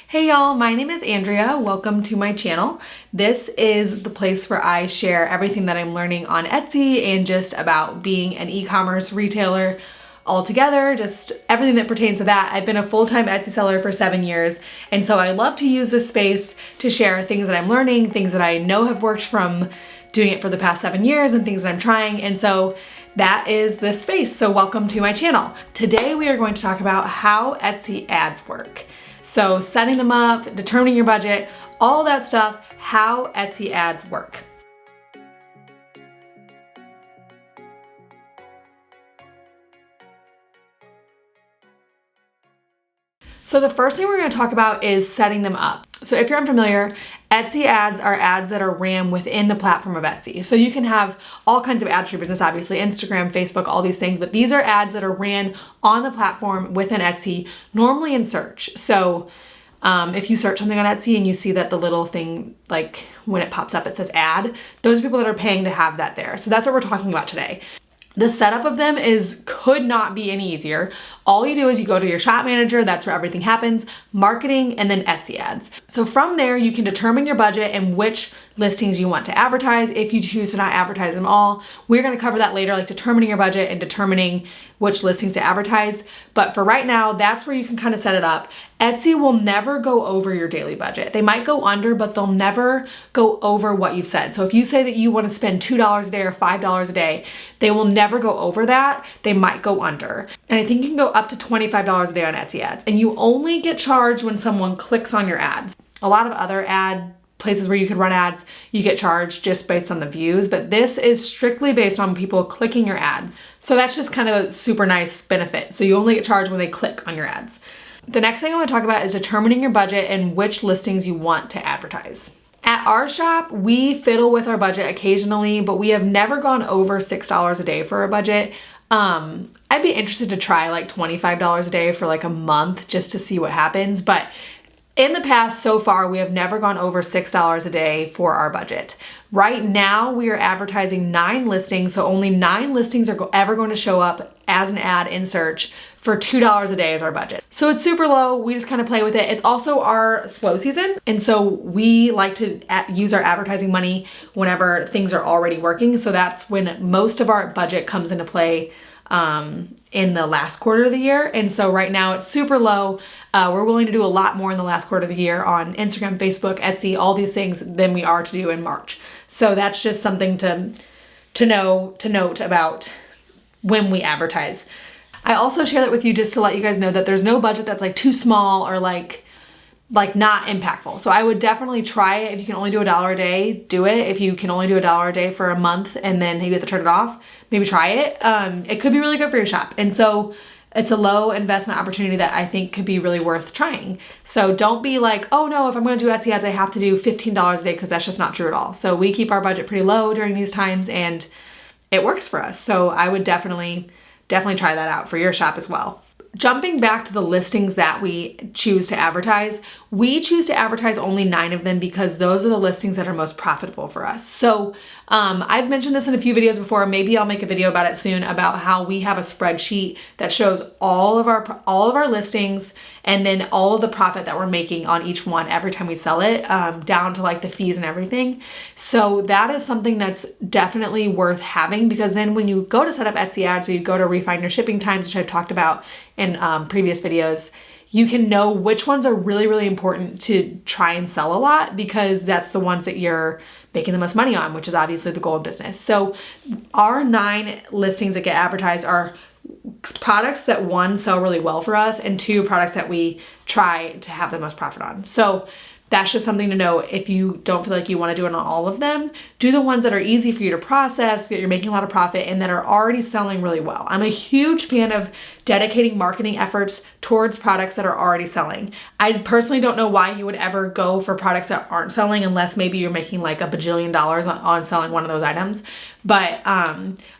Hey y'all, my name is Andrea. Welcome to my channel. This is the place where I share everything that I'm learning on Etsy and just about being an e-commerce retailer altogether, just everything that pertains to that. I've been a full-time Etsy seller for 7 years, and so I love to use this space to share things that I'm learning, things that I know have worked from doing it for the past 7 years, and things that I'm trying, and so that is this space. So welcome to my channel. Today we are going to talk about how Etsy ads work. So setting them up, determining your budget, all that stuff, how Etsy ads work. So the first thing we're going to talk about is setting them up. So if you're unfamiliar, Etsy ads are ads that are ran within the platform of Etsy. So you can have all kinds of ads for your business, obviously, Instagram, Facebook, all these things, but these are ads that are ran on the platform within Etsy, normally in search. So if you search something on Etsy and you see that the little thing, like when it pops up, it says ad, those are people that are paying to have that there. So that's what we're talking about today. The setup of them could not be any easier. All you do is you go to your shop manager, that's where everything happens, marketing, and then Etsy ads. So from there, you can determine your budget and which listings you want to advertise. If you choose to not advertise them all, we're gonna cover that later, like determining your budget and determining which listings to advertise. But for right now, that's where you can kind of set it up. Etsy will never go over your daily budget. They might go under, but they'll never go over what you've said. So if you say that you want to spend $2 a day or $5 a day, they will never go over that. They might go under. And I think you can go up to $25 a day on Etsy ads. And you only get charged when someone clicks on your ads. A lot of other ad places where you could run ads, you get charged just based on the views, but this is strictly based on people clicking your ads. So that's just kind of a super nice benefit. So you only get charged when they click on your ads. The next thing I want to talk about is determining your budget and which listings you want to advertise. At our shop, we fiddle with our budget occasionally, but we have never gone over $6 a day for our budget. I'd be interested to try like $25 a day for like a month just to see what happens, but in the past, so far, we have never gone over $6 a day for our budget. Right now, we are advertising 9 listings, so only 9 listings are ever going to show up as an ad in search for $2 a day as our budget. So it's super low, we just kind of play with it. It's also our slow season, and so we like to use our advertising money whenever things are already working, so that's when most of our budget comes into play in the last quarter of the year. And so right now it's super low. We're willing to do a lot more in the last quarter of the year on Instagram, Facebook, Etsy, all these things than we are to do in March. So that's just something to note about when we advertise. I also share that with you just to let you guys know that there's no budget that's like too small or like not impactful. So I would definitely try it. If you can only do $1 a day, do it. If you can only do $1 a day for a month and then you have to turn it off, maybe try it. It could be really good for your shop. And so it's a low investment opportunity that I think could be really worth trying. So don't be like, oh no, if I'm gonna do Etsy ads, I have to do $15 a day, because that's just not true at all. So we keep our budget pretty low during these times and it works for us. So I would definitely try that out for your shop as well. Jumping back to the listings that we choose to advertise, we choose to advertise only 9 of them because those are the listings that are most profitable for us. So I've mentioned this in a few videos before. Maybe I'll make a video about it soon about how we have a spreadsheet that shows all of our listings and then all of the profit that we're making on each one every time we sell it, down to like the fees and everything. So that is something that's definitely worth having, because then when you go to set up Etsy ads or you go to refine your shipping times, which I've talked about in previous videos, you can know which ones are really, really important to try and sell a lot, because that's the ones that you're making the most money on, which is obviously the goal of business. So our 9 listings that get advertised are products that, 1, sell really well for us, and 2, products that we try to have the most profit on. So that's just something to know. If you don't feel like you want to do it on all of them, do the ones that are easy for you to process, that you're making a lot of profit, and that are already selling really well. I'm a huge fan of dedicating marketing efforts towards products that are already selling. I personally don't know why you would ever go for products that aren't selling, unless maybe you're making like $1 bajillion on selling one of those items. But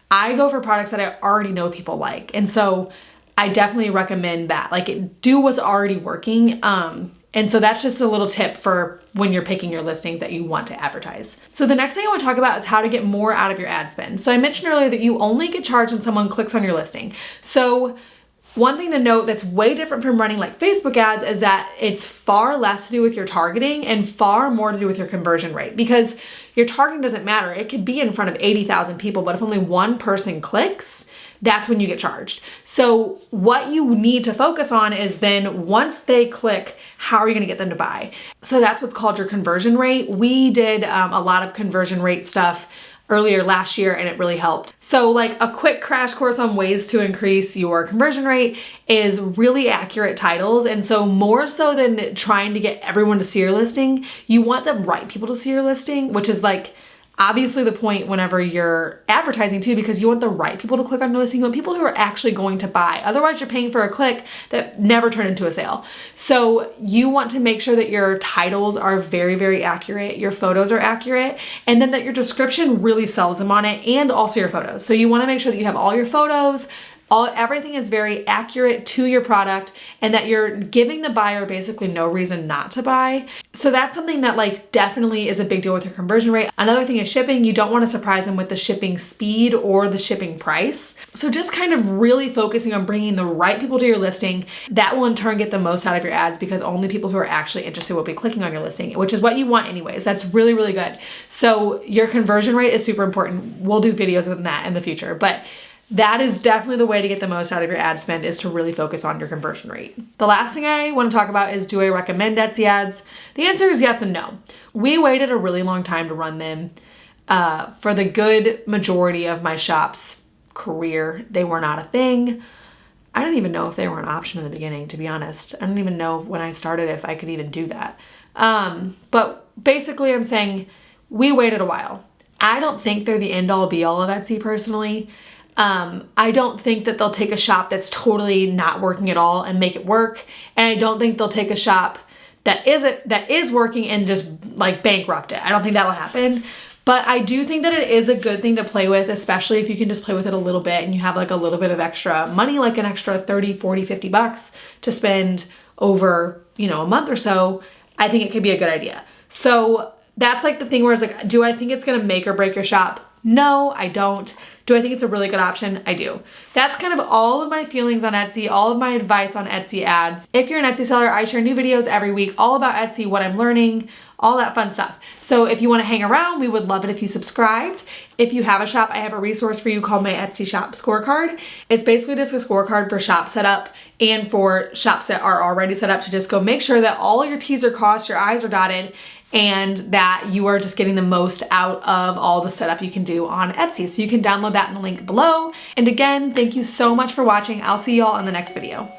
I go for products that I already know people like. And so I definitely recommend that. Like, do what's already working. And so that's just a little tip for when you're picking your listings that you want to advertise. So the next thing I want to talk about is how to get more out of your ad spend. So I mentioned earlier that you only get charged when someone clicks on your listing. So One thing to note that's way different from running like Facebook ads is that it's far less to do with your targeting and far more to do with your conversion rate, because your targeting doesn't matter. It could be in front of 80,000 people, but if only one person clicks, that's when you get charged. So what you need to focus on is then once they click, how are you gonna get them to buy? So that's what's called your conversion rate. We did a lot of conversion rate stuff earlier last year and it really helped. So like a quick crash course on ways to increase your conversion rate is really accurate titles. And so more so than trying to get everyone to see your listing, you want the right people to see your listing, which is like obviously the point whenever you're advertising too, because you want the right people to click on your listing. You want people who are actually going to buy. Otherwise you're paying for a click that never turned into a sale. So you want to make sure that your titles are very, very accurate, your photos are accurate, and then that your description really sells them on it, and also your photos. So you want to make sure that you have all your photos, everything is very accurate to your product, and that you're giving the buyer basically no reason not to buy. So that's something that like definitely is a big deal with your conversion rate. Another thing is shipping. You don't want to surprise them with the shipping speed or the shipping price. So just kind of really focusing on bringing the right people to your listing, that will in turn get the most out of your ads, because only people who are actually interested will be clicking on your listing, which is what you want anyways. That's really, really good. So your conversion rate is super important. We'll do videos on that in the future, but that is definitely the way to get the most out of your ad spend, is to really focus on your conversion rate. The last thing I want to talk about is, do I recommend Etsy ads? The answer is yes and no. We waited a really long time to run them. For the good majority of my shop's career, they were not a thing. I don't even know if they were an option in the beginning, to be honest. I don't even know when I started if I could even do that. But basically I'm saying we waited a while. I don't think they're the end all be all of Etsy personally. I don't think that they'll take a shop that's totally not working at all and make it work. And I don't think they'll take a shop that is working and just like bankrupt it. I don't think that'll happen. But I do think that it is a good thing to play with, especially if you can just play with it a little bit and you have like a little bit of extra money, like an extra 30, 40, 50 bucks to spend over, you know, a month or so. I think it could be a good idea. So that's like the thing where it's like, do I think it's gonna make or break your shop? No, I don't. Do I think it's a really good option? I do. That's kind of all of my feelings on Etsy, all of my advice on Etsy ads. If you're an Etsy seller, I share new videos every week all about Etsy, what I'm learning, all that fun stuff. So if you want to hang around, we would love it if you subscribed. If you have a shop, I have a resource for you called my Etsy Shop Scorecard. It's basically just a scorecard for shop setup and for shops that are already set up, to just go make sure that all your T's are crossed, your I's are dotted, and that you are just getting the most out of all the setup you can do on Etsy. So you can download that in the link below. And again, thank you so much for watching. I'll see you all in the next video.